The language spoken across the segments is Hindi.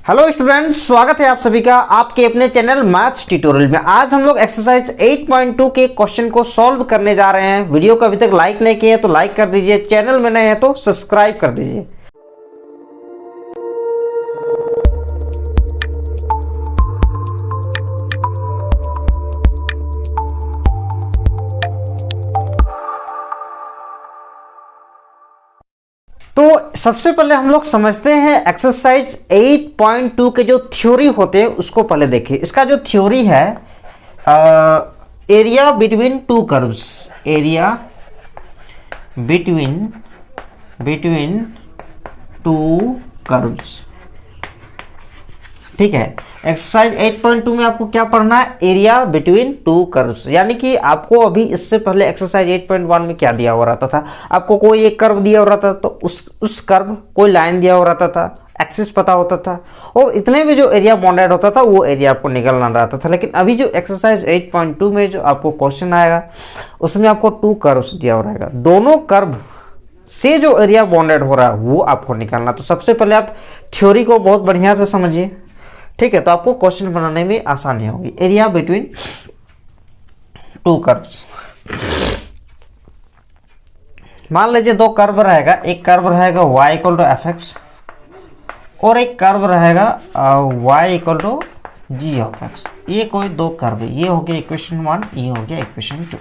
हेलो स्टूडेंट्स, स्वागत है आप सभी का आपके अपने चैनल मैथ्स ट्यूटोरियल में। आज हम लोग एक्सरसाइज 8.2 के क्वेश्चन को सॉल्व करने जा रहे हैं। वीडियो को अभी तक लाइक नहीं किए तो लाइक कर दीजिए, चैनल में नए हैं तो सब्सक्राइब कर दीजिए। तो सबसे पहले हम लोग समझते हैं एक्सरसाइज 8.2 के जो थ्योरी होते हैं उसको पहले देखिए। इसका जो थ्योरी है area between two curves, area between two curves, ठीक है। एक्सरसाइज 8.2 में आपको क्या पढ़ना है? Area between two curves. यानी कि आपको अभी इससे पहले एक्सरसाइज 8.1 में क्या दिया हुआ रहता था? आपको कोई एक कर्व दिया हुआ रहता था तो उस कर्व कोई लाइन दिया हुआ रहता था, एक्सिस पता होता था और इतने में जो एरिया बॉन्डेड होता था वो एरिया आपको निकलना रहता था। लेकिन अभी जो एक्सरसाइज 8.2 में जो आपको क्वेश्चन आएगा उसमें आपको टू कर्व्स दिया हुआ रहेगा, दोनों कर्व से जो एरिया बॉन्डेड हो रहा है वो आपको निकालना। तो सबसे पहले आप थ्योरी को बहुत बढ़िया से समझिए, ठीक है, तो आपको क्वेश्चन बनाने में आसानी होगी। एरिया बिटवीन टू कर्व्स, मान लीजिए दो कर्व रहेगा, एक कर्व रहेगा y equal to F X और एक कर्व रहेगा y equal to G of X. ये कोई दो कर्व है, ये हो गया इक्वेशन 1, ये हो गया इक्वेशन 2।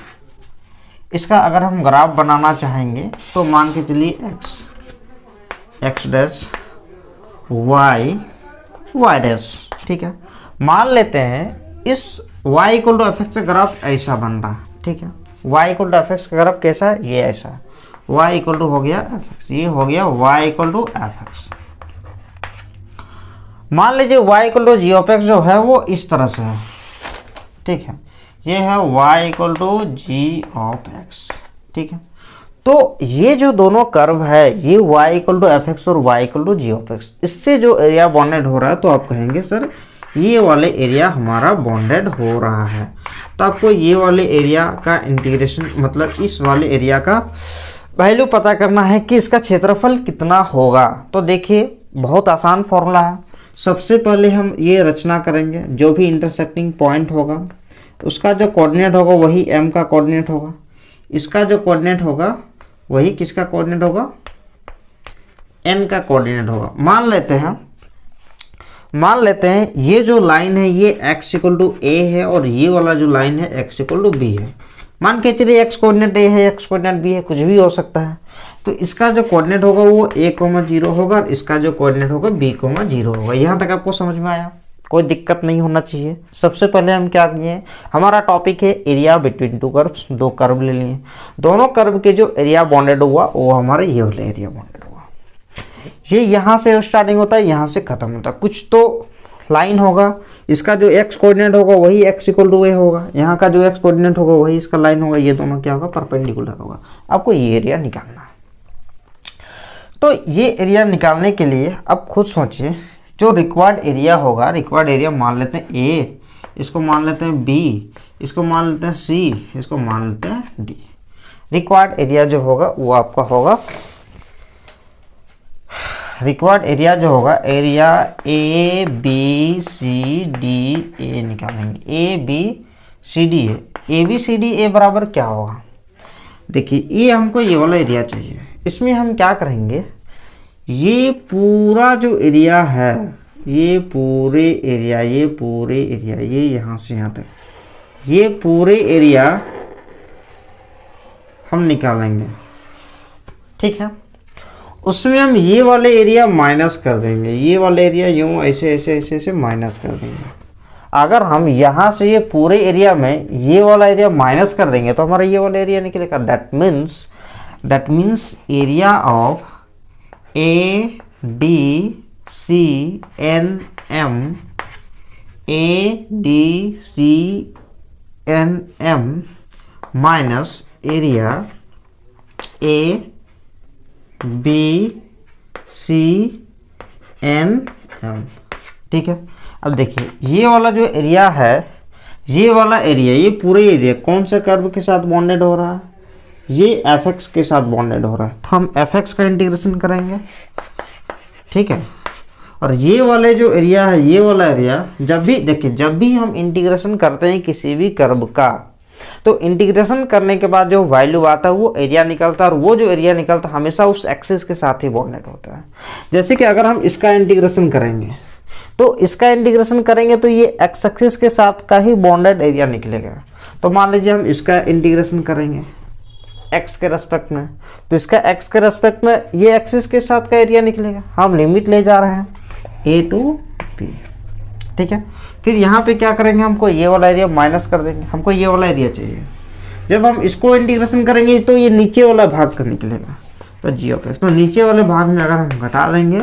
इसका अगर हम ग्राफ बनाना चाहेंगे तो मान के चलिए एक्स डैश y डैश, ठीक है। मान लेते हैं इस y equal to F X का ग्राफ ऐसा बन रहा है, ठीक है। y equal to F X का ग्राफ कैसा है? ये ऐसा है। y इक्वल टू हो गया एफ एक्स, ये हो गया y equal to F X. मान लीजिए y equal to G of X जो है वो इस तरह से है, ठीक है। ये है y equal to G of X, ठीक है। तो ये जो दोनों कर्व है ये y equal to F X और y equal to G of X, इससे जो एरिया बॉन्डेड हो रहा है तो आप कहेंगे सर ये वाले एरिया हमारा बॉन्डेड हो रहा है। तो आपको ये वाले एरिया का इंटीग्रेशन मतलब इस वाले एरिया का वैल्यू पता करना है कि इसका क्षेत्रफल कितना होगा। तो देखिए बहुत आसान फॉर्मूला है। सबसे पहले हम ये रचना करेंगे, जो भी इंटरसेक्टिंग पॉइंट होगा उसका जो कोऑर्डिनेट होगा वही m का कोऑर्डिनेट होगा, इसका जो कोऑर्डिनेट होगा वही किसका कोऑर्डिनेट होगा? n का कोऑर्डिनेट होगा। मान लेते हैं ये जो लाइन है ये x इक्वल टू a है और ये वाला जो लाइन है x इक्वल टू b है। मान के चलिए x कोऑर्डिनेट a है, x कोऑर्डिनेट b है, कुछ भी हो सकता है। तो इसका जो कोऑर्डिनेट होगा वो a,0 होगा और इसका जो कोऑर्डिनेट होगा b,0 होगा। यहाँ तक आपको समझ में आया? कोई दिक्कत नहीं होना चाहिए। सबसे पहले हम क्या किए, हमारा टॉपिक है एरिया बिटवीन टू कर्व्स। दो कर्व ले लिए, दोनों कर्व के जो एरिया बॉन्डेड हुआ वो हमारे ये वाला एरिया बॉन्डेड हुआ। ये यहाँ से स्टार्टिंग होता है, यहाँ से खत्म होता है। कुछ तो लाइन होगा, इसका जो x कोऑर्डिनेट होगा वही x इक्वल टू a होगा, यहाँ का जो x कोऑर्डिनेट होगा वही इसका लाइन होगा। ये दोनों क्या होगा? परपेंडिकुलर होगा। आपको ये एरिया निकालना है। तो ये एरिया निकालने के लिए अब खुद सोचिए, जो रिक्वायर्ड एरिया होगा, रिक्वायर्ड एरिया मान लेते हैं A, इसको मान लेते हैं B, इसको मान लेते हैं C, इसको मान लेते हैं D। रिक्वायर्ड एरिया जो होगा वो आपका होगा, रिक्वायर्ड एरिया जो होगा area A B C D A निकालेंगे। A B C D A B C D A बराबर क्या होगा? देखिए ये हमको ये वाला एरिया चाहिए। इसमें हम क्या करेंगे, ये पूरा जो एरिया है, ये पूरे एरिया ये यहाँ से यहाँ तक, ये पूरे एरिया हम निकालेंगे, ठीक है। उसमें हम ये वाले एरिया माइनस कर देंगे, ये वाले एरिया यूं ऐसे माइनस कर देंगे। अगर हम यहाँ से ये पूरे एरिया में ये वाला एरिया माइनस कर देंगे तो हमारा ये वाला एरिया निकलेगा। That means area of A D C N M minus area A B C N M, ठीक है। अब देखिए ये वाला जो एरिया है, ये वाला एरिया, ये पूरे एरिया कौन से कर्व के साथ बॉन्डेड हो रहा है? ये एफ एक्स के साथ बॉन्डेड हो रहा है। तो हम एफ एक्स का इंटीग्रेशन करेंगे, ठीक है। और ये वाले जो एरिया है, ये वाला एरिया, जब भी देखिए, जब भी हम इंटीग्रेशन करते हैं किसी भी कर्व का, तो इंटीग्रेशन करने के बाद जो वैल्यू आता है वो एरिया निकलता है, और वो जो एरिया निकलता है हमेशा उस एक्सिस के साथ ही बॉन्डेड होता है। जैसे कि अगर हम इसका इंटीग्रेशन करेंगे, तो इसका इंटीग्रेशन करेंगे तो ये एक्स एक्सिस के साथ का ही बॉन्डेड एरिया निकलेगा। तो मान लीजिए हम इसका इंटीग्रेशन करेंगे एक्स के रेस्पेक्ट में, तो इसका एक्स के रेस्पेक्ट में ये एक्सिस के साथ का एरिया निकलेगा। हम लिमिट ले जा रहे हैं ए टू बी, ठीक है। फिर यहाँ पे क्या करेंगे, हमको ये वाला एरिया माइनस कर देंगे, हमको ये वाला एरिया चाहिए। जब हम इसको इंटीग्रेशन करेंगे तो ये नीचे वाला भाग का निकलेगा, तो जी ऑफ एक्स, तो नीचे वाले भाग में अगर हम घटा देंगे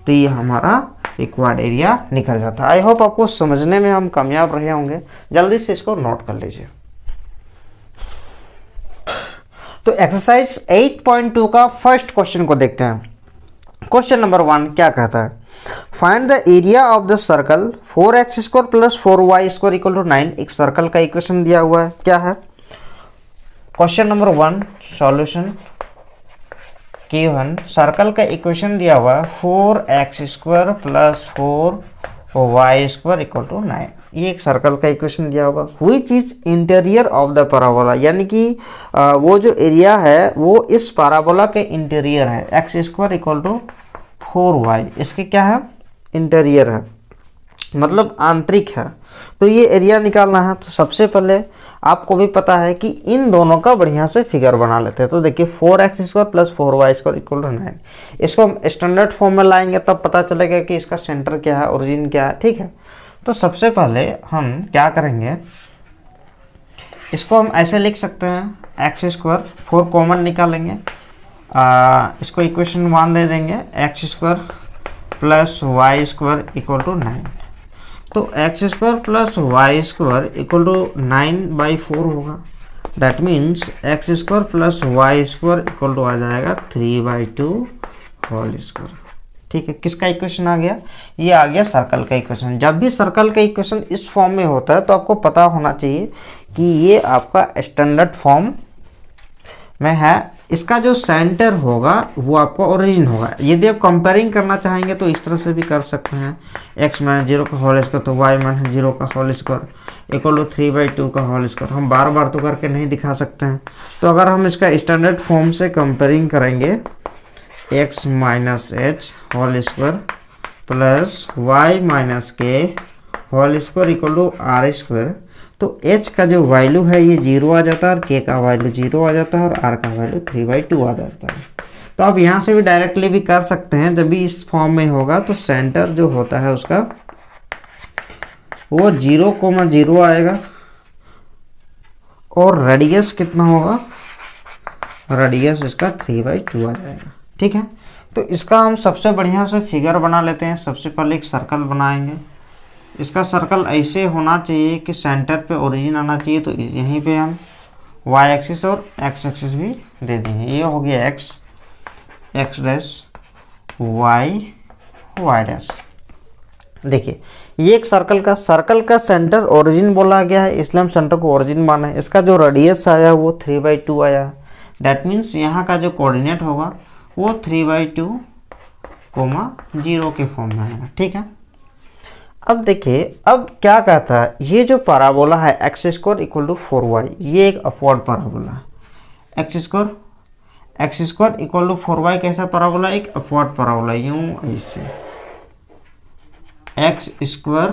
तो ये हमारा रिक्वायर्ड एरिया निकल जाता है। आई होप आपको समझने में हम कामयाब रहे होंगे। जल्दी से इसको नोट कर लीजिए। तो एक्सरसाइज 8.2 का फर्स्ट क्वेश्चन को देखते हैं। क्वेश्चन नंबर 1 क्या कहता है, find the area of the circle 4x² plus 4y² equal to 9। एक सर्कल का इक्वेशन दिया हुआ है, क्या है question number 1 solution Q1। Circle का इक्वेशन दिया हुआ है 4x² plus 4y² equal to 9। ये एक सर्कल का इक्वेशन दिया होगा। Which is interior of the parabola, यानी कि वो जो एरिया है वो इस पैराबोला के इंटीरियर है। x² इक्वल टू 4y, इसके क्या है, इंटीरियर है, मतलब आंतरिक है। तो ये एरिया निकालना है। तो सबसे पहले आपको भी पता है कि इन दोनों का बढ़िया से फिगर बना लेते हैं। तो देखिए 4x² plus 4y² equal to 9, इसको हम स्टैंडर्ड फॉर्म में लाएंगे तब पता चलेगा कि इसका सेंटर क्या है, ओरिजिन क्या है, ठीक है। तो सबसे पहले हम क्या करेंगे, इसको हम ऐसे लिख सकते हैं x², 4 कॉमन निकालेंगे, इसको इक्वेशन 1 दे देंगे, x² plus y² equal to 9। तो x² plus y² equal to 9/4 होगा। That means x² plus y² equal to आ जाएगा 3/2 होल स्क्वायर, ठीक है। किसका इक्वेशन आ गया, ये आ गया सर्कल का इक्वेशन। जब भी सर्कल का इक्वेशन इस फॉर्म में होता है तो आपको पता होना चाहिए कि ये आपका स्टैंडर्ड फॉर्म में है। इसका जो सेंटर होगा वो आपका ओरिजिन होगा। यदि आप कंपेयरिंग करना चाहेंगे तो इस तरह से भी कर सकते हैं, x - 0 का होल स्क्वायर तो y - 0 का होल स्क्वायर इक्वल टू 3/2 का होल स्क्वायर। हम बार बार तो करके नहीं दिखा सकते हैं। तो अगर हम इसका स्टैंडर्ड फॉर्म से कंपेयरिंग करेंगे, x - h whole square plus y - k whole square equal to r², तो h का जो वैल्यू है ये 0 आ जाता है, और k का वैल्यू 0 आ जाता है, और r का वैल्यू 3/2 आ जाता है। तो आप यहाँ से भी डायरेक्टली भी कर सकते हैं। जब भी इस फॉर्म में होगा तो सेंटर जो होता है उसका वो 0,0 आएगा, और रेडियस कितना होगा, रेडियस इसका 3/2 आ जाएगा, ठीक है। तो इसका हम सबसे बढ़िया से फिगर बना लेते हैं। सबसे पहले एक सर्कल बनाएंगे। इसका सर्कल ऐसे होना चाहिए कि सेंटर पे ओरिजिन आना चाहिए। तो यहीं पे हम y एक्सिस और x एक्सिस भी दे देंगे। ये हो गया x डैश y डैश। देखिए ये एक सर्कल का सेंटर ओरिजिन बोला गया है, इसलिए हम सेंटर को ओरिजिन माना है। इसका जो रेडियस आया वो 3/2 आया। दैट मीन्स यहाँ का जो कोऑर्डिनेट होगा वो 3/2, 0 के फॉर्म में आएगा, ठीक है। अब देखिए, अब क्या कहता है, ये जो पैराबोला है x² इक्वल टू 4y, ये एक अपवर्ड पैराबोला है। x² इक्वल टू 4y कैसा पैराबोला, एक अपवर्ड पैराबोला, यूं ऐसे x²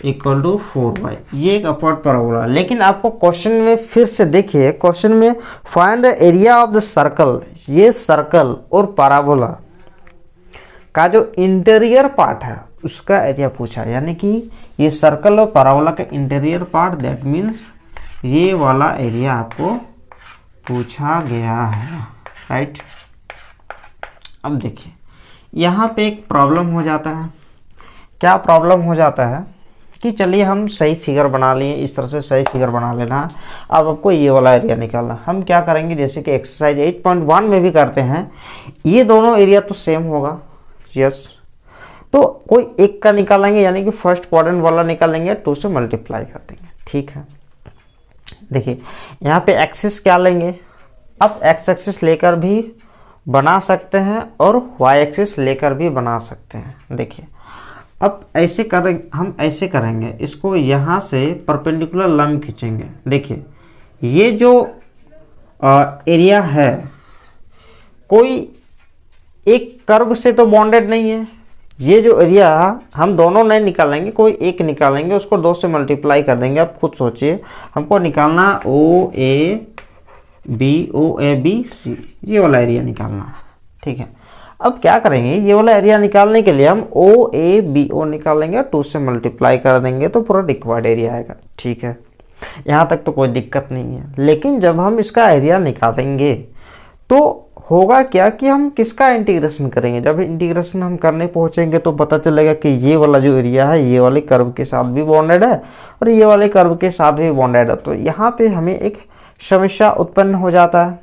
इक्वल टू 4y, ये एक अपवर्ड पैराबोला। लेकिन आपको क्वेश्चन में फिर से देखिए, क्वेश्चन में find the area of the circle, ये सर्कल और पैराबोला का जो इंटीरियर पार्ट है उसका एरिया पूछा, यानी कि ये सर्कल और पैराबोला का इंटीरियर पार्ट, दैट मीन्स ये वाला एरिया आपको पूछा गया है, राइट। अब देखिए यहाँ पे एक प्रॉब्लम हो जाता है। क्या प्रॉब्लम हो जाता है कि चलिए हम सही फिगर बना लिए, इस तरह से सही फिगर बना लेना। अब आपको ये वाला एरिया निकालना। हम क्या करेंगे, जैसे कि एक्सरसाइज 8.1 में भी करते हैं, ये दोनों एरिया तो सेम होगा, यस। तो कोई एक का निकालेंगे, यानी कि फर्स्ट क्वाड्रेंट वाला निकालेंगे, 2 से मल्टीप्लाई कर देंगे, ठीक है। देखिए यहाँ पे एक्सिस क्या लेंगे, अब एक्स एक्सिस लेकर भी बना सकते हैं और वाई एक्सिस लेकर भी बना सकते हैं। देखिए अब ऐसे करें, हम ऐसे करेंगे, इसको यहाँ से परपेंडिकुलर लाइन खींचेंगे। देखिए ये जो एरिया है कोई एक कर्व से तो बॉन्डेड नहीं है। ये जो एरिया हम दोनों नहीं निकालेंगे, कोई एक निकालेंगे, उसको 2 से मल्टीप्लाई कर देंगे। आप खुद सोचिए, हमको निकालना ओ ए बी सी, ये वाला एरिया निकालना। ठीक है, अब क्या करेंगे, ये वाला एरिया निकालने के लिए हम ओ ए बी ओ निकालेंगे, 2 से मल्टीप्लाई कर देंगे तो पूरा रिक्वायर्ड एरिया आएगा। ठीक है, यहाँ तक तो कोई दिक्कत नहीं है। लेकिन जब हम इसका एरिया निकालेंगे तो होगा क्या कि हम किसका इंटीग्रेशन करेंगे। जब इंटीग्रेशन हम करने पहुंचेंगे तो पता चलेगा कि ये वाला जो एरिया है ये वाले कर्व के साथ भी बॉन्डेड है और ये वाले कर्व के साथ भी बॉन्डेड है। तो यहाँ पे हमें एक समस्या उत्पन्न हो जाता है।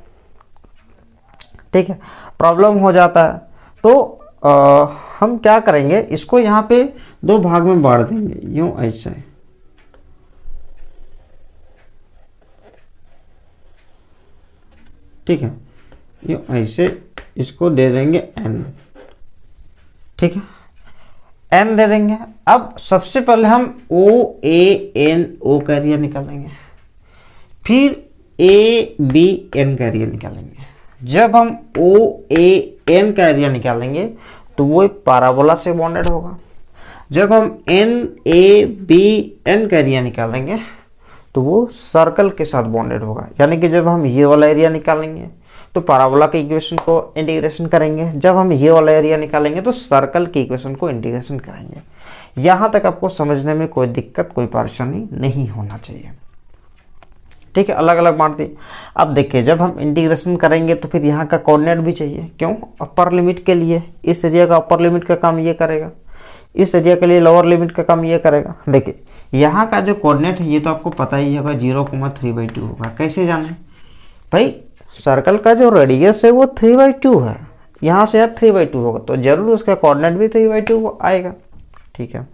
ठीक है, प्रॉब्लम हो जाता है। तो हम क्या करेंगे, इसको यहाँ पे 2 भाग में बांट देंगे, यूं ऐसे। ठीक है, यूं ऐसे इसको दे देंगे n। ठीक है, n दे देंगे। अब सबसे पहले हम ओ ए एन ओ का एरिया निकालेंगे, फिर ए बी एन का एरिया निकालेंगे। जब हम ओ ए एन का एरिया निकालेंगे तो वो पैराबोला से बॉन्डेड होगा। जब हम एन ए बी एन का एरिया निकालेंगे तो वो सर्कल के साथ बॉन्डेड होगा। यानी कि जब हम ये वाला एरिया निकालेंगे तो पैराबोला के इक्वेशन को इंटीग्रेशन करेंगे, जब हम ये वाला एरिया निकालेंगे तो सर्कल के इक्वेशन को इंटीग्रेशन करेंगे। यहाँ तक आपको समझने में कोई दिक्कत, कोई परेशानी नहीं होना चाहिए। ठीक है, अलग अलग बांट दी। अब देखिए जब हम इंटीग्रेशन करेंगे तो फिर यहाँ का कोऑर्डिनेट भी चाहिए। क्यों? अपर लिमिट के लिए इस एरिया का अपर लिमिट का काम ये करेगा, इस एरिया के लिए लोअर लिमिट का काम ये करेगा। देखिए यहाँ का जो कोऑर्डिनेट है ये तो आपको पता ही होगा, 0,3/2 होगा। कैसे जाने भाई, सर्कल का जो रेडियस है वो 3/2 है, यहाँ से 3/2 होगा तो जरूर उसका कोऑर्डिनेट भी 3/2 आएगा। ठीक है,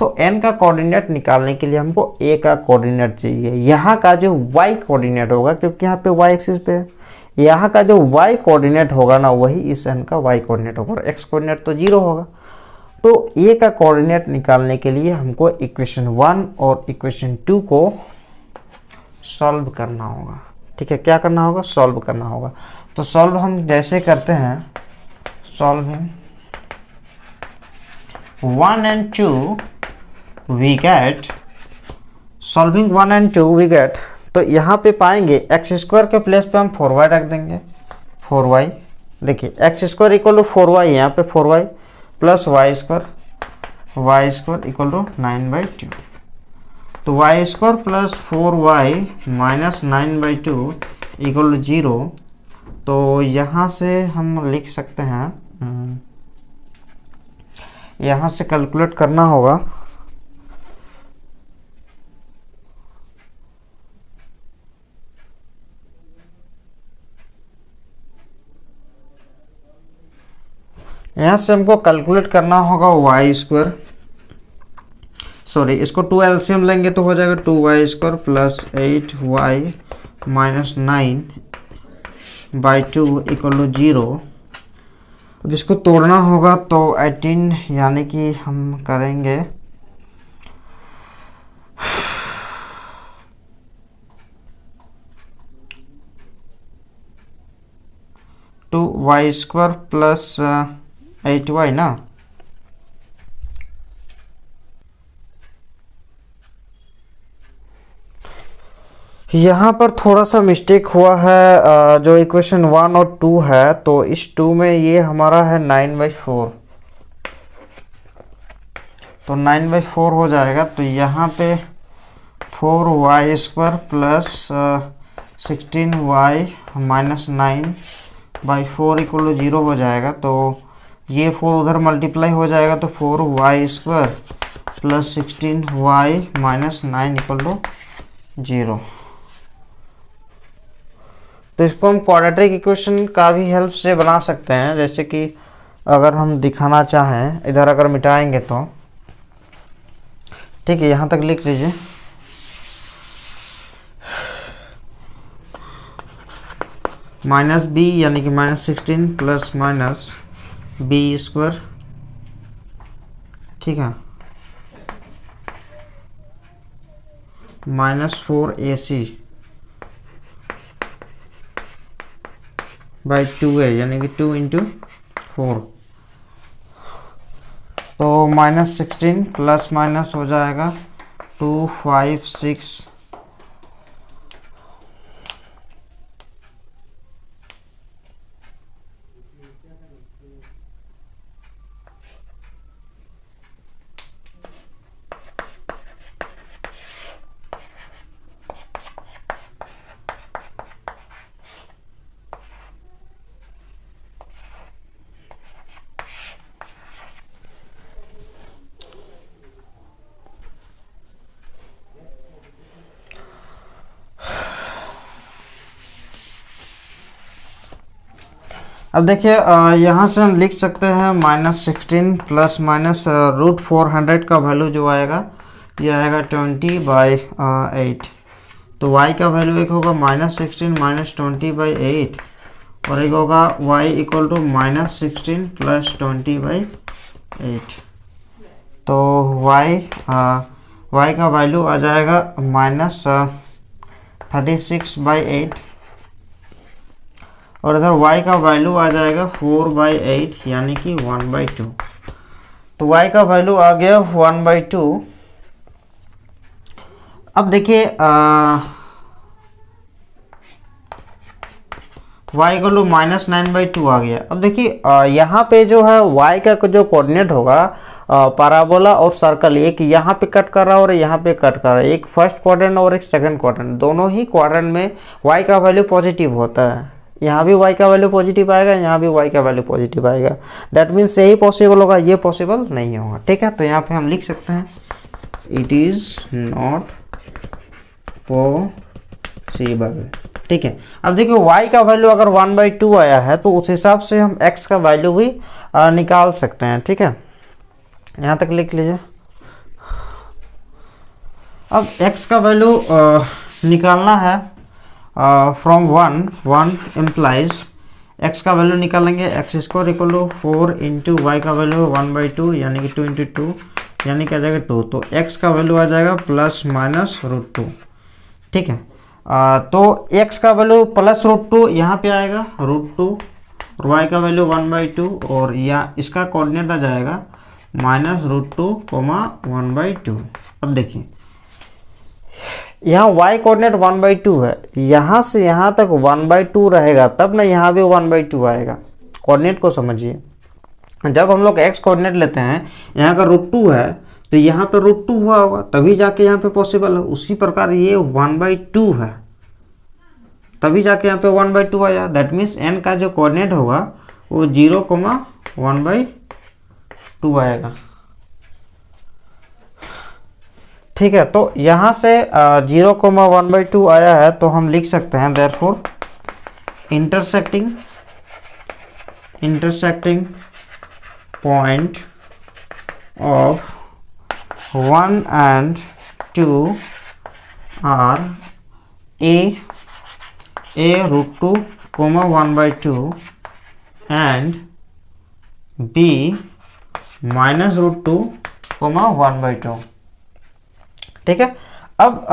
तो n का कोऑर्डिनेट निकालने के लिए हमको a का कोऑर्डिनेट चाहिए। यहाँ का जो y कोऑर्डिनेट होगा, क्योंकि यहाँ पे y एक्सिस पे है, यहाँ का जो y कोऑर्डिनेट होगा ना वही इस n का y कोऑर्डिनेट होगा, x कोऑर्डिनेट तो 0 होगा। तो a का कोऑर्डिनेट निकालने के लिए हमको इक्वेशन 1 और इक्वेशन 2 को सॉल्व करना होगा। ठीक है, क्या करना होगा? सॉल्व करना होगा। तो सॉल्व हम जैसे करते हैं, solving 1 and 2 we get, solving 1 and 2 we get, तो यहाँ पे पाएंगे एक्स स्क्वायर के प्लेस पे हम 4y रख देंगे, 4y। देखिए x square equal to 4y, यहाँ पे 4y plus y square equal to 9/2। तो y square plus 4y minus 9/2 equal to 0। तो यहाँ से हम लिख सकते हैं, यहाँ से कैलकुलेट करना होगा। यहाँ से हमको कैलकुलेट करना होगा y स्क्वायर, सॉरी इसको 2 एलसीएम लेंगे तो हो जाएगा 2y square plus 8y minus 9/2 equal to 0। अब इसको तोड़ना होगा तो 18, यानी कि हम करेंगे 2y स्क्वायर प्लस 8y ना, यहाँ पर थोड़ा सा मिस्टेक हुआ है। जो इक्वेशन 1 और 2 है तो इस 2 में ये हमारा है 9/4, तो 9/4 हो जाएगा। तो यहाँ पे 4y square plus 16y minus 9/4 equal to 0 हो जाएगा। तो ये 4 उधर मल्टीप्लाई हो जाएगा तो 4y square plus 16y minus 9 equal to 0। तो इसको हम क्वाड्रेटिक इक्वेशन का भी हेल्प से बना सकते हैं। जैसे कि अगर हम दिखाना चाहें, इधर अगर मिटाएंगे तो ठीक है, यहाँ तक लिख लीजिए। माइनस बी यानी कि -16 प्लस माइनस बी स्क्वायर, ठीक है, -4ac बाई 2a यानी कि 2 इंटू 4। तो -16 प्लस माइनस हो जाएगा 2 5 6। अब देखिए यहाँ से हम लिख सकते हैं -16 प्लस माइनस √400 का वैल्यू जो आएगा ये आएगा 20/8। तो y का वैल्यू एक होगा -16 माइनस 20/8 और एक होगा y इक्वल टू -16 प्लस 20/8। तो y का वैल्यू आ जाएगा -36/8 और इधर y का वैल्यू आ जाएगा 4/8 यानी कि 1/2। तो y का वैल्यू आ गया 1/2। अब देखिए y इक्वल टू -9/2 आ गया। अब देखिए यहाँ पे जो है y का जो कोऑर्डिनेट होगा पैराबोला और सर्कल, एक यहाँ पे कट कर रहा है और यहाँ पे कट कर रहा है, एक फर्स्ट क्वाड्रेंट और एक सेकंड क्वाड्रेंट, दोनों ही क्वाड्रेंट में y का वैल्यू पॉजिटिव होता है। यहाँ भी y का वैल्यू पॉजिटिव आएगा, यहाँ भी y का वैल्यू पॉजिटिव आएगा। दैट मीन्स यही पॉसिबल होगा, ये पॉसिबल नहीं होगा, ठीक है। तो यहाँ पे हम लिख सकते हैं इट इज नॉट पॉसिबल, ठीक है। अब देखिए y का वैल्यू अगर 1/2 आया है तो उस हिसाब से हम x का वैल्यू भी निकाल सकते हैं, ठीक है। यहाँ तक लिख लीजिए। अब x का वैल्यू निकालना है फ्रॉम 1 इम्प्लाइज x का वैल्यू निकालेंगे x square equal to 4 into Y का वैल्यू 1/2 यानी कि 2 इंटू 2 यानी कि आ जाएगा 2। तो x का वैल्यू आ जाएगा ±√2, ठीक है। तो x का वैल्यू +√2 यहाँ पे आएगा √2 और y का वैल्यू 1/2 और या इसका कोऑर्डिनेट आ जाएगा -√2, 1/2। अब देखिए यहाँ y कोऑर्डिनेट 1/2 है, यहाँ से यहाँ तक 1/2 रहेगा तब ना यहाँ भी 1/2 आएगा। कोऑर्डिनेट को समझिए, जब हम लोग x कोऑर्डिनेट लेते हैं यहाँ का √2 है तो यहाँ पे √2 हुआ होगा तभी जाके यहाँ पे पॉसिबल है। उसी प्रकार ये 1/2 है तभी जाके यहाँ पे 1/2 आया। दैट मीन्स n का जो कोऑर्डिनेट होगा वो 0,1/2 आएगा, ठीक है। तो यहाँ से 0,1/2 आया है तो हम लिख सकते हैं therefore intersecting point of 1 and 2 are a √2, 1/2 and b -√2, 1/2, ठीक है। अब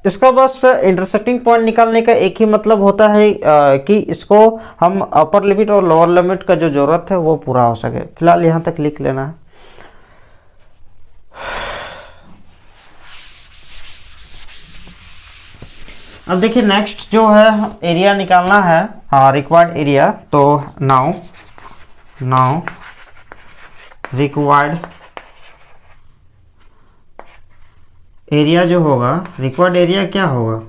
इसका बस इंटरसेक्टिंग पॉइंट निकालने का एक ही मतलब होता है कि इसको हम अपर लिमिट और लोअर लिमिट का जो जरूरत है वो पूरा हो सके। फिलहाल यहाँ तक लिख लेना है। अब देखिए नेक्स्ट जो है एरिया निकालना है, रिक्वायर्ड एरिया। तो नाउ रिक्वायर्ड एरिया जो होगा, रिक्वायर्ड एरिया क्या होगा,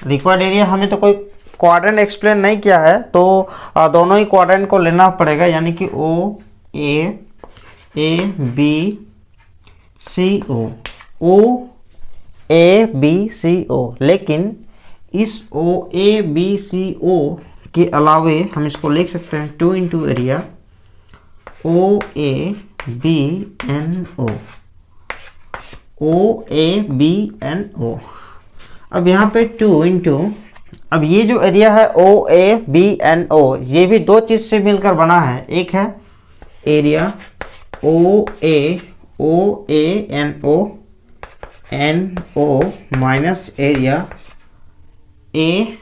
रिक्वायर्ड एरिया हमें तो कोई क्वाड्रेंट एक्सप्लेन नहीं किया है तो दोनों ही क्वाड्रेंट को लेना पड़ेगा, यानी कि OABCO। लेकिन इस OABCO के अलावे हम इसको लिख सकते हैं 2 इंटू एरिया OABNO। अब यहाँ पे 2 इंटू अब ये जो एरिया है ओ ए बी एन ओ, ये भी दो चीज से मिलकर बना है। एक है area O A N O minus area A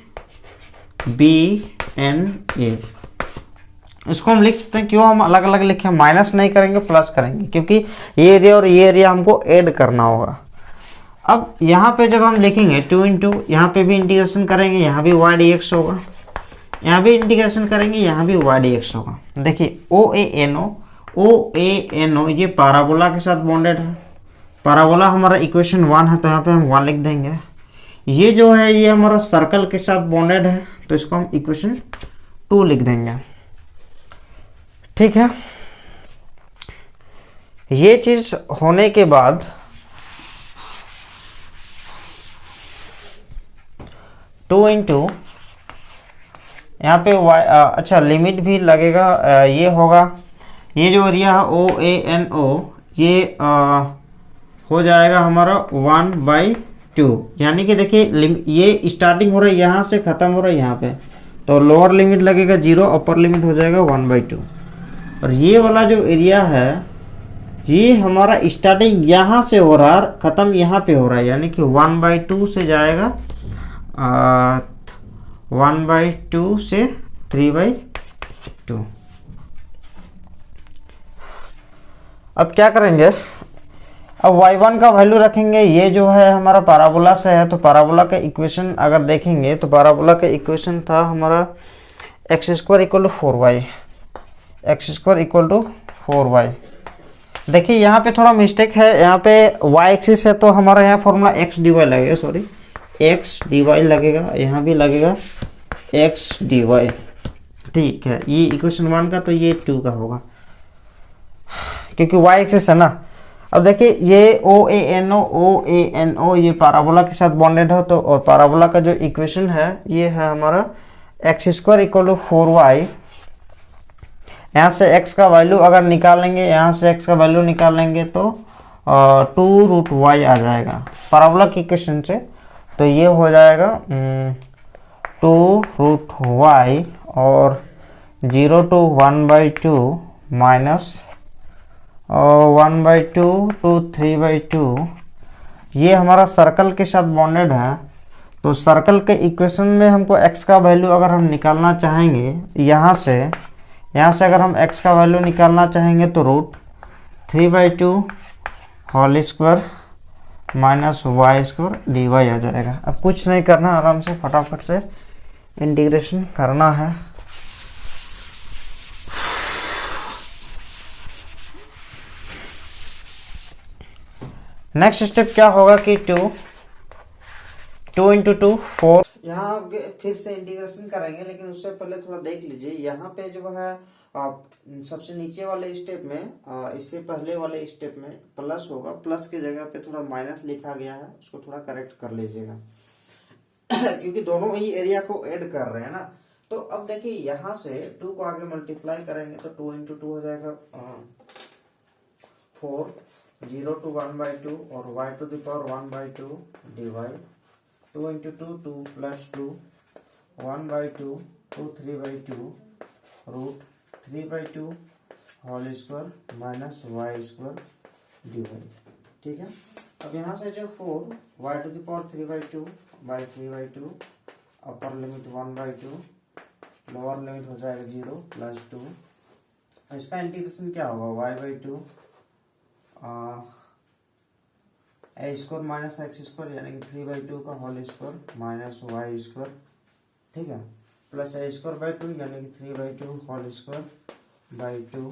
B N A. इसको हम लिख सकते हैं, क्यों हम अलग अलग लिखे, माइनस नहीं करेंगे प्लस करेंगे, क्योंकि ये एरिया और ये एरिया हमको ऐड करना होगा। अब यहाँ पे जब हम लिखेंगे 2 इंटू, यहाँ पे भी इंटीग्रेशन करेंगे, यहाँ भी वाई डी एक्स होगा, यहाँ भी इंटीग्रेशन करेंगे, यहाँ भी वाई डी एक्स होगा। देखिए ओ ए एन ओ ये पैराबोला के साथ बॉन्डेड है। पैराबोला हमारा इक्वेशन 1 है, तो यहाँ पे हम 1 लिख देंगे। ये जो है ये हमारा सर्कल के साथ बॉन्डेड है, तो इसको हम इक्वेशन 2 लिख देंगे। ठीक है, ये चीज होने के बाद टू इंटू यहाँ पे वाई, अच्छा लिमिट भी लगेगा, ये होगा, ये जो एरिया है ओ ए एन ओ ये हो जाएगा हमारा 1/2, यानी कि देखिए ये स्टार्टिंग हो रहा है यहाँ से, खत्म हो रहा है यहाँ पे, तो लोअर लिमिट लगेगा 0, अपर लिमिट हो जाएगा 1/2। और ये वाला जो एरिया है ये हमारा स्टार्टिंग यहाँ से हो रहा है, खत्म यहाँ पे हो रहा है, यानी कि 1/2 से जाएगा 1/2 से 3/2। अब क्या करेंगे, अब y1 का वैल्यू रखेंगे, ये जो है हमारा पैराबोला से है, तो पैराबोला का इक्वेशन अगर देखेंगे तो पैराबोला का इक्वेशन था हमारा x² = 4y, x² = 4y। देखिए यहाँ पे थोड़ा मिस्टेक है, यहाँ पे y एक्सिस है तो हमारा यहाँ फॉर्मूला x dy लगेगा, सॉरी x dy लगेगा, यहाँ भी लगेगा x dy। ठीक है, ये इक्वेशन 1 का, तो ये 2 का होगा, क्योंकि y एक्सिस है ना। अब देखिए ये ओ ए एन ओ ये पैराबोला के साथ बॉन्डेड है, तो और पैराबोला का जो इक्वेशन है ये है हमारा x² = 4y। यहाँ से x का वैल्यू अगर निकालेंगे, यहाँ से x का वैल्यू निकालेंगे तो 2√y आ जाएगा पैराबोला की इक्वेशन से, तो ये हो जाएगा 2√y और 0 to 1/2 माइनस 1/2 to 3/2। ये हमारा सर्कल के साथ बॉन्डेड है, तो सर्कल के इक्वेशन में हमको x का वैल्यू अगर हम निकालना चाहेंगे, यहाँ से अगर हम x का वैल्यू निकालना चाहेंगे तो √3/2 whole square minus y² dy आ जाएगा। अब कुछ नहीं करना, आराम से फटाफट से इंटीग्रेशन करना है। नेक्स्ट स्टेप क्या होगा कि 2 × 2 4, यहाँ फिर से इंटीग्रेशन करेंगे, लेकिन उससे पहले थोड़ा देख लीजिए, यहाँ पे जो है सबसे नीचे वाले स्टेप में, इससे पहले वाले स्टेप में प्लस होगा, प्लस की जगह पे थोड़ा माइनस लिखा गया है, उसको थोड़ा करेक्ट कर लीजिएगा क्योंकि दोनों ही एरिया को ऐड कर रहे हैं ना। तो अब देखिए यहाँ से 2 को आगे मल्टीप्लाई करेंगे तो 2 × 2 हो जाएगा 4, 0 to 1/2 और y⁴ 1/2 dy, 2 × 2 2 + 2 1/2 to 3/2 √3/2 whole square minus y² dy। ठीक है, अब यहाँ से जो 4 y⁴ 3/2 upper limit 1/2, lower limit हो जाएगा 0 + 2। इसका इंटीग्रेशन क्या होगा, y/2 a² माइनस x², यानी कि 3/2 का होल स्क्वायर माइनस y², ठीक है, प्लस a²/2 यानी कि 3/2 whole square 2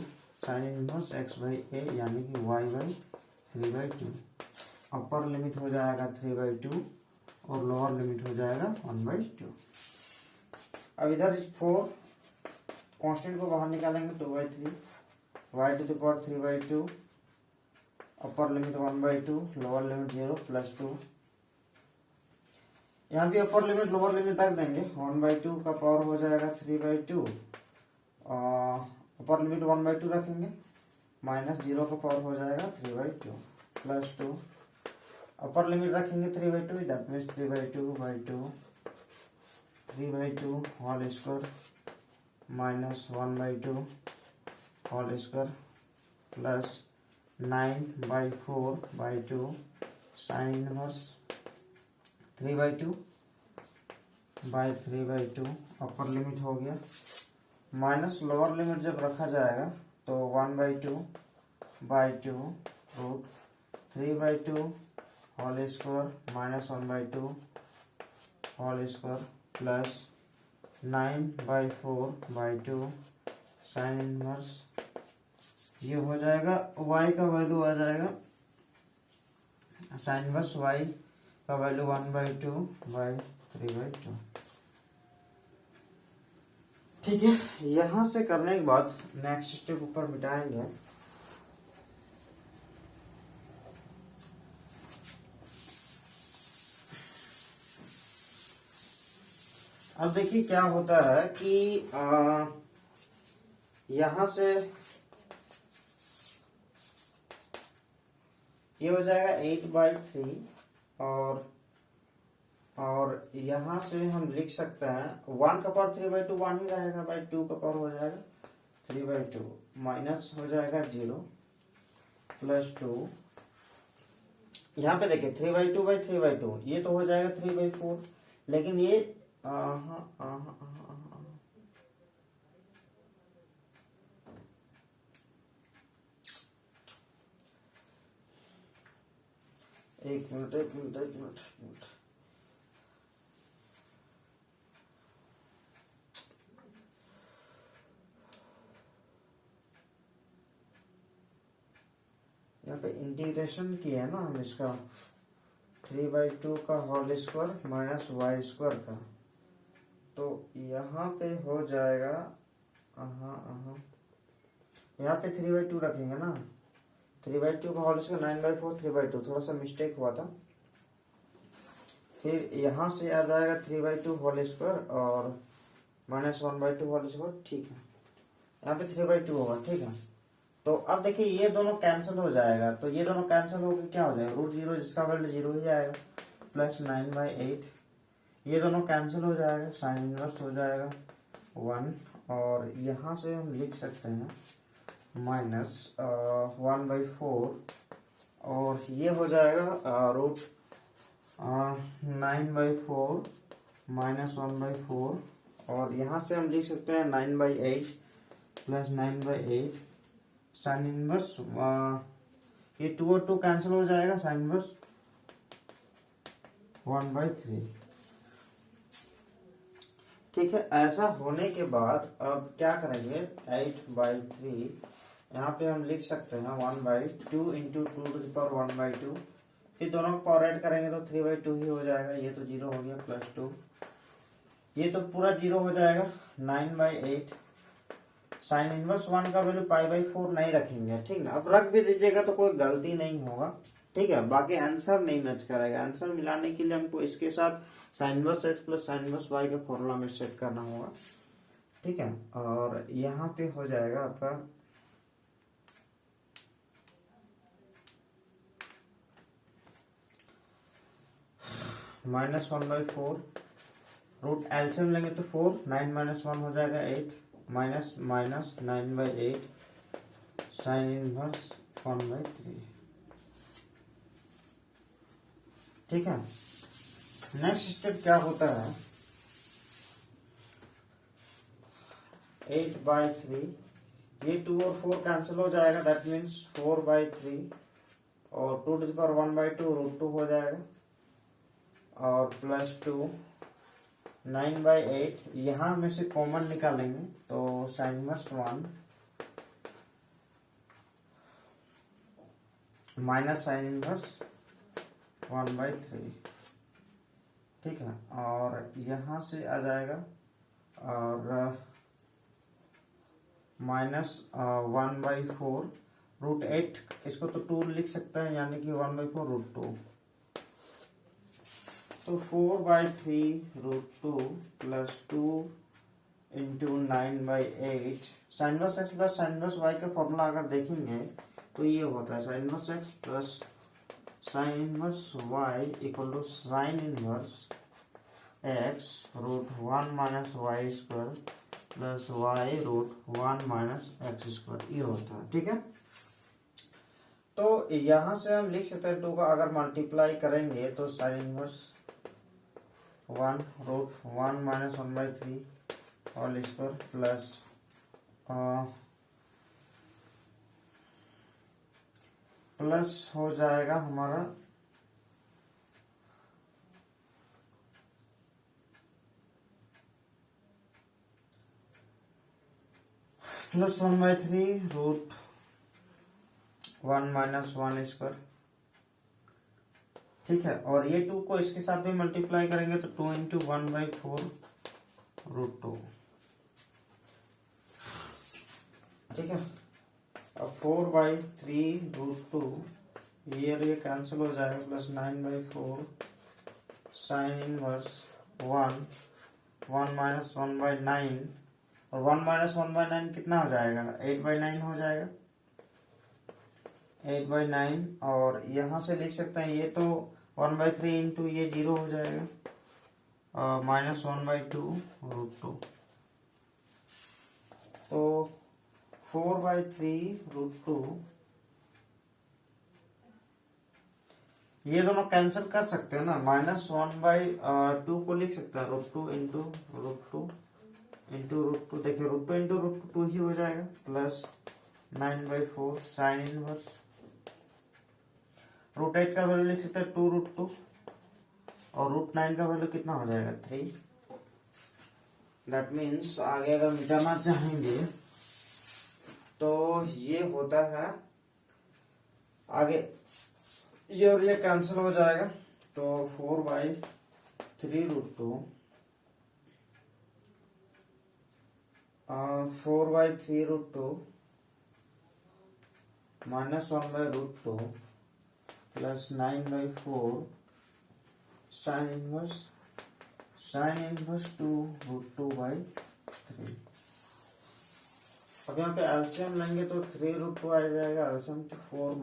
sine inverse x/a यानी कि y/3/2। अपर लिमिट हो जाएगा 3/2 और लोअर लिमिट हो जाएगा 1/2। अब इधर 4 कांस्टेंट को बाहर निकालेंगे, 2/3 y⁴ 3/2 upper limit 1/2 lower limit 0 + 2। यहाँ भी अपर लिमिट लोअर लिमिट रख देंगे, 1/2 का पावर हो जाएगा 3/2, अपर लिमिट 1/2 रखेंगे, माइनस 0 का पावर हो जाएगा 3/2 + 2, अपर लिमिट रखेंगे 3/2, that means 3/2/2 3/2 whole square minus 1/2 whole square plus 9/4/2 sine inverse 3/2 upper limit हो गया, माइनस लोअर लिमिट जब रखा जाएगा तो 1/2 root 3/2 whole square minus 1/2 whole square plus 9/4/2 sine inverse, ये हो जाएगा y का वैल्यू आ जाएगा, साइन इनवर्स y का वैल्यू 1/2/3/2। ठीक है, यहां से करने के बाद नेक्स्ट स्टेप ऊपर मिटाएंगे। अब देखिए क्या होता है कि यहां से ये हो जाएगा 8/3 और यहां से हम लिख सकते हैं 1 का पावर 3/2 1 ही रहेगा, बाई 2 का पावर हो जाएगा 3/2 माइनस हो जाएगा 0 प्लस 2, यहाँ पे देखिए 3/2 ये तो हो जाएगा 3/4, लेकिन ये एक मिनट यहाँ पे इंटीग्रेशन किया है ना हम इसका 3/2 का whole square minus Y square का, तो यहाँ पे हो जाएगा यहाँ पे 3/2 रखेंगे ना, 3/2 का होल स्क्वायर 9/4 3/2, थोड़ा सा मिस्टेक हुआ था, फिर यहाँ से आ जाएगा 3/2 होल स्क्वायर और माइनस 1/2 होल स्क्वायर, ठीक है, यहाँ पे 3/2 होगा, ठीक है। तो अब देखिए ये दोनों कैंसिल हो जाएगा, तो ये दोनों कैंसिल होकर क्या हो जाएगा, रूट 0 जिसका वैल्यू 0 ही आएगा, प्लस 9/8, ये दोनों कैंसिल हो जाएगा, साइन इनवर्स हो जाएगा 1, और यहाँ से हम लिख सकते हैं माइनस 1/4, और ये हो जाएगा रूट 9/4 माइनस 1/4, और यहाँ से हम लिख सकते हैं 9/8 प्लस 9/8 साइन इनवर्स, ये 2 और 2 कैंसिल हो जाएगा, साइन इनवर्स 1/3। ठीक है, ऐसा होने के बाद अब क्या करेंगे, 8/3 यहाँ पे हम लिख सकते हैं 1/2 इंटू 2 टू द पावर 1/2, फिर दोनों को पावर ऐड करेंगे तो 3/2 ही हो जाएगा, ये तो 0 हो गया, प्लस 2, ये तो पूरा 0 हो जाएगा, 9/8 साइन इनवर्स 1 का वैल्यू π/4 नहीं रखेंगे, ठीक ना, अब रख भी दीजिएगा तो कोई गलती नहीं होगा, ठीक है, बाकी आंसर नहीं मैच करेगा, आंसर मिलाने के लिए हमको इसके साथ sine inverse x plus sine inverse y का फॉर्मूला में सेट करना होगा, ठीक है, और यहाँ पे हो जाएगा आपका माइनस 1/4, रूट एलसीएम लेंगे तो 4, 9 - 1 हो जाएगा 8, माइनस 9/8 साइन इनवर्स 1/3, ठीक है। नेक्स्ट स्टेप क्या होता है, 8/3, ये 2 और 4 कैंसिल हो जाएगा, दैट मीन्स 4/3, और 2 टू द पावर 1/2 रूट 2 हो जाएगा, और प्लस 2 9/8, यहां में से कॉमन निकालेंगे तो sine inverse 1 minus sine inverse 1/3, ठीक है, और यहां से आ जाएगा और माइनस 1/4 रूट 8, इसको तो 2 लिख सकते हैं, यानी कि 1/4 रूट 2, तो 4/3 रूट 2 प्लस 2 into 9/8 sine inverse X plus sine inverse Y का फॉर्मूला अगर देखेंगे तो ये होता है sine inverse X plus sine inverse Y equal to sine inverse X root 1 minus Y square plus Y root 1 minus X square, ये होता है। ठीक है, तो यहां से हम लिख सकते हैं 2 का अगर मल्टीप्लाई करेंगे तो sine inverse 1 root 1 minus 1/3 whole square plus हो जाएगा हमारा प्लस 1/3 रूट 1 माइनस 1 स्क्वायर। ठीक है, और ये 2 को इसके साथ भी मल्टीप्लाई करेंगे तो 2 इंटू 1/4 रूट 2। ठीक है, अब 4/3 रूट 2, ये कैंसिल हो जाएगा, प्लस 9/4 साइन इनवर्स 1 माइनस 1/9, और 1 माइनस 1/9 कितना हो जाएगा, 8/9 हो जाएगा, 8/9। और यहां से लिख सकते हैं ये तो 1/3 इंटू ये 0 हो जाएगा, माइनस 1/2 रूट 2। तो 4/3 रूट 2, ये दोनों कैंसिल कर सकते हैं ना, माइनस 1/2 को लिख सकते हैं root 2 into root 2 into root 2, देखिए रूट 2 इंटू रूट 2 ही हो जाएगा, प्लस 9/4 साइन इनवर्स रूट 8 का वैल्यू लिख सकते हैं 2 रूट 2, और रूट 9 का वैल्यू कितना हो जाएगा 3। दैट मीन्स आगे अगर मिटाना चाहेंगे तो ये होता है, आगे ये और ये कैंसिल हो जाएगा, तो 4/3 root 2 4/3 root 2 minus 1/√2 plus 9/4 sine inverse 2 root 2/3। अब यहाँ पे एलसीएम लेंगे तो 3 रूट 2 आ जाएगा, एलसीएम तो 4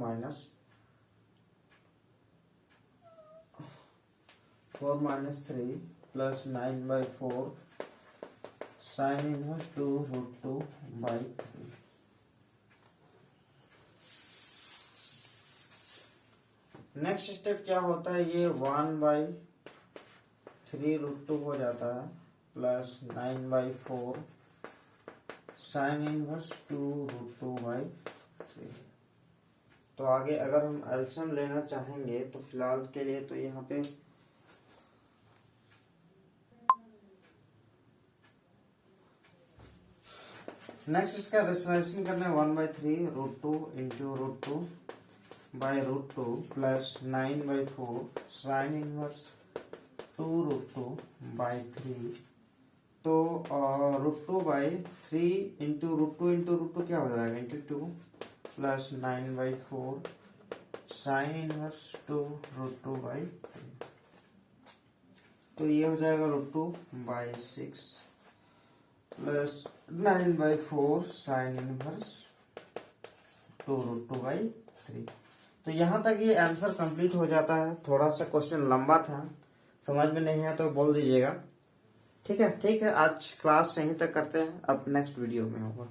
minus 3 plus 9/4 sine inverse 2 root 2/3। Next step क्या होता है, ये 1/3 रूट 2 हो जाता है, प्लस 9/4 साइन इनवर्स 2 रूट 2/3। तो आगे अगर हम एलसीएम लेना चाहेंगे तो फिलहाल के लिए तो यहाँ पे नेक्स्ट इसका रेशनलाइजेशन करना है, 1/3 root 2 into root 2 by root 2 plus 9/4 sine inverse 2 root 2/3। तो रूट 2/3 इंटू रूट 2 क्या हो जाएगा, into 2 plus 9/4 sine inverse 2 root 2/3। तो ये हो जाएगा root 2/6 plus 9/4 sine inverse 2 root 2/3। तो यहाँ तक ये आंसर कंप्लीट हो जाता है। थोड़ा सा क्वेश्चन लंबा था, समझ में नहीं है तो बोल दीजिएगा। ठीक है, आज क्लास यहीं तक करते हैं, अब नेक्स्ट वीडियो में होगा।